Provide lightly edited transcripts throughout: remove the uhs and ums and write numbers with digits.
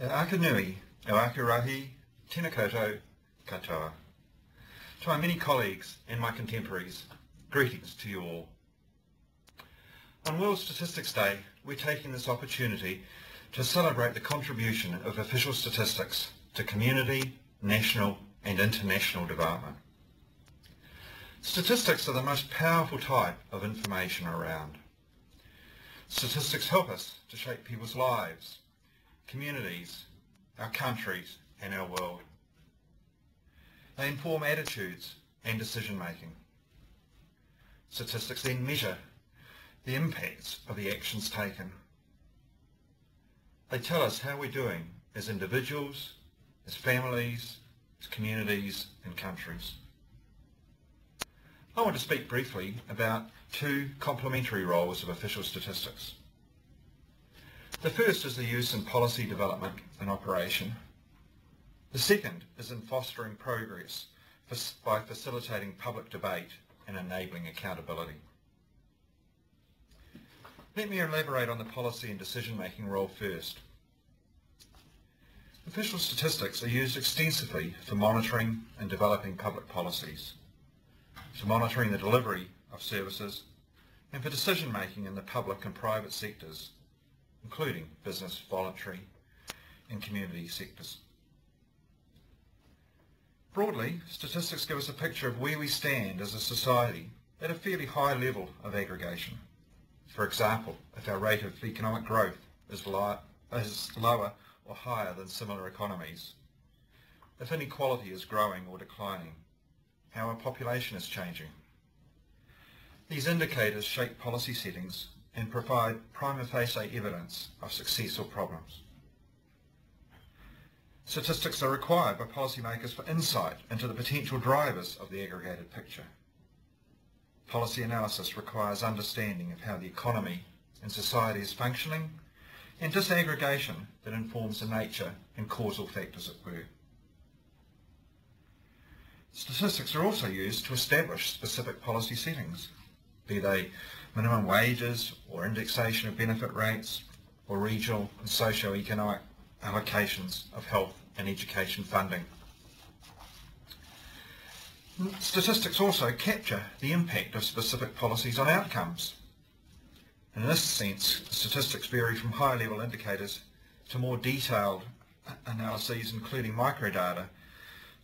E aka nui, e aka rahi, tēnā koutou, katoa. To my many colleagues and my contemporaries, greetings to you all. On World Statistics Day, we're taking this opportunity to celebrate the contribution of official statistics to community, national and international development. Statistics are the most powerful type of information around. Statistics help us to shape people's lives, communities, our countries and our world. They inform attitudes and decision making. Statistics then measure the impacts of the actions taken. They tell us how we're doing as individuals, as families, as communities and countries. I want to speak briefly about two complementary roles of official statistics. The first is the use in policy development and operation. The second is in fostering progress by facilitating public debate and enabling accountability. Let me elaborate on the policy and decision-making role first. Official statistics are used extensively for monitoring and developing public policies, for monitoring the delivery of services, and for decision-making in the public and private sectors, including business, voluntary, and community sectors. Broadly, statistics give us a picture of where we stand as a society at a fairly high level of aggregation. For example, if our rate of economic growth is lower or higher than similar economies, if inequality is growing or declining, how our population is changing. These indicators shape policy settings and provide prima facie evidence of success or problems. Statistics are required by policymakers for insight into the potential drivers of the aggregated picture. Policy analysis requires understanding of how the economy and society is functioning and disaggregation that informs the nature and causal factors at work. Statistics are also used to establish specific policy settings, be they minimum wages or indexation of benefit rates or regional and socio-economic allocations of health and education funding. Statistics also capture the impact of specific policies on outcomes. In this sense, statistics vary from high-level indicators to more detailed analyses, including microdata,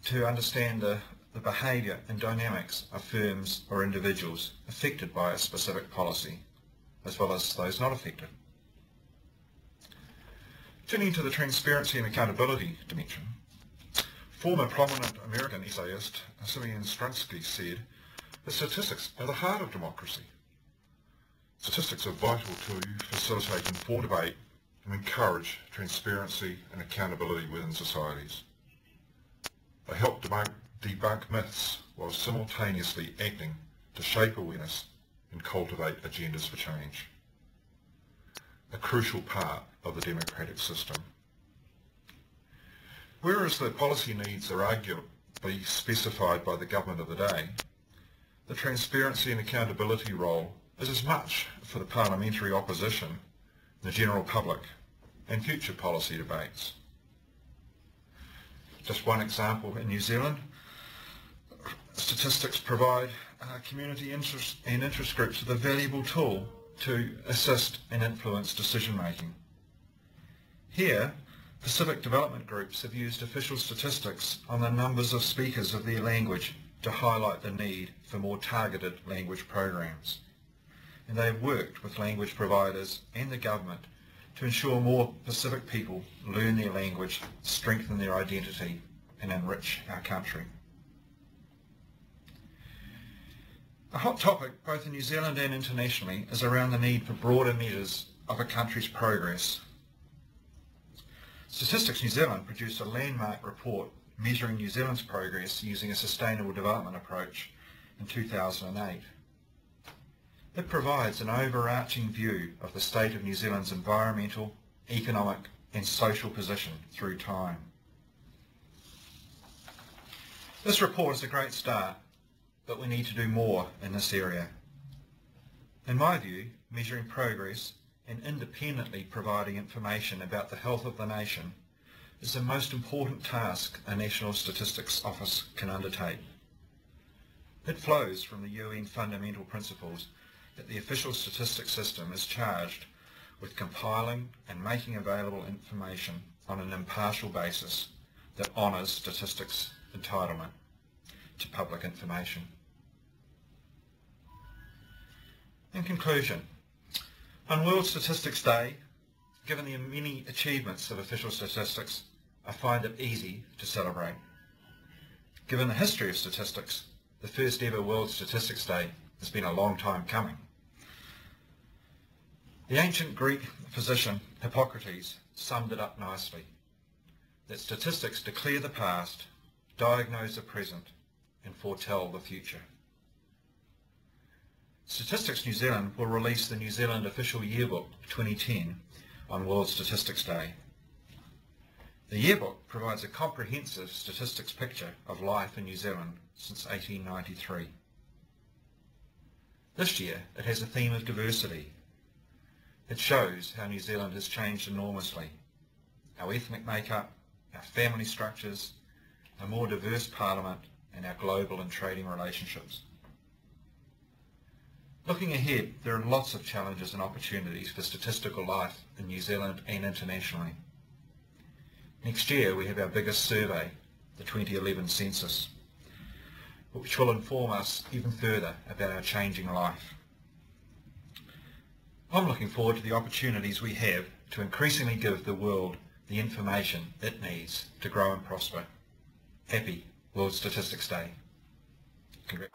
to understand the behaviour and dynamics of firms or individuals affected by a specific policy, as well as those not affected. Turning to the transparency and accountability dimension, former prominent American essayist Simeon Strunsky said that statistics are the heart of democracy. Statistics are vital to facilitate informed debate and encourage transparency and accountability within societies. They help debunk myths while simultaneously acting to shape awareness and cultivate agendas for change. A crucial part of the democratic system. Whereas the policy needs are arguably specified by the government of the day, the transparency and accountability role is as much for the parliamentary opposition, the general public, and future policy debates. Just one example, in New Zealand, statistics provide community interest and interest groups with a valuable tool to assist and influence decision making. Here, Pacific development groups have used official statistics on the numbers of speakers of their language to highlight the need for more targeted language programs. And they have worked with language providers and the government to ensure more Pacific people learn their language, strengthen their identity and enrich our country. A hot topic both in New Zealand and internationally is around the need for broader measures of a country's progress. Statistics New Zealand produced a landmark report measuring New Zealand's progress using a sustainable development approach in 2008. It provides an overarching view of the state of New Zealand's environmental, economic and social position through time. This report is a great start, but we need to do more in this area. In my view, measuring progress and independently providing information about the health of the nation is the most important task a National Statistics Office can undertake. It flows from the UN fundamental principles that the official statistics system is charged with compiling and making available information on an impartial basis that honours statistics entitlement to public information. In conclusion, on World Statistics Day, given the many achievements of official statistics, I find it easy to celebrate. Given the history of statistics, the first ever World Statistics Day has been a long time coming. The ancient Greek physician Hippocrates summed it up nicely, that statistics declare the past, diagnose the present, and foretell the future. Statistics New Zealand will release the New Zealand Official Yearbook 2010 on World Statistics Day. The yearbook provides a comprehensive statistics picture of life in New Zealand since 1893. This year it has a theme of diversity. It shows how New Zealand has changed enormously. Our ethnic makeup, our family structures, a more diverse parliament, and our global and trading relationships. Looking ahead, there are lots of challenges and opportunities for statistical life in New Zealand and internationally. Next year we have our biggest survey, the 2011 census, which will inform us even further about our changing life. I'm looking forward to the opportunities we have to increasingly give the world the information it needs to grow and prosper. Happy World Statistics Day. Congrats.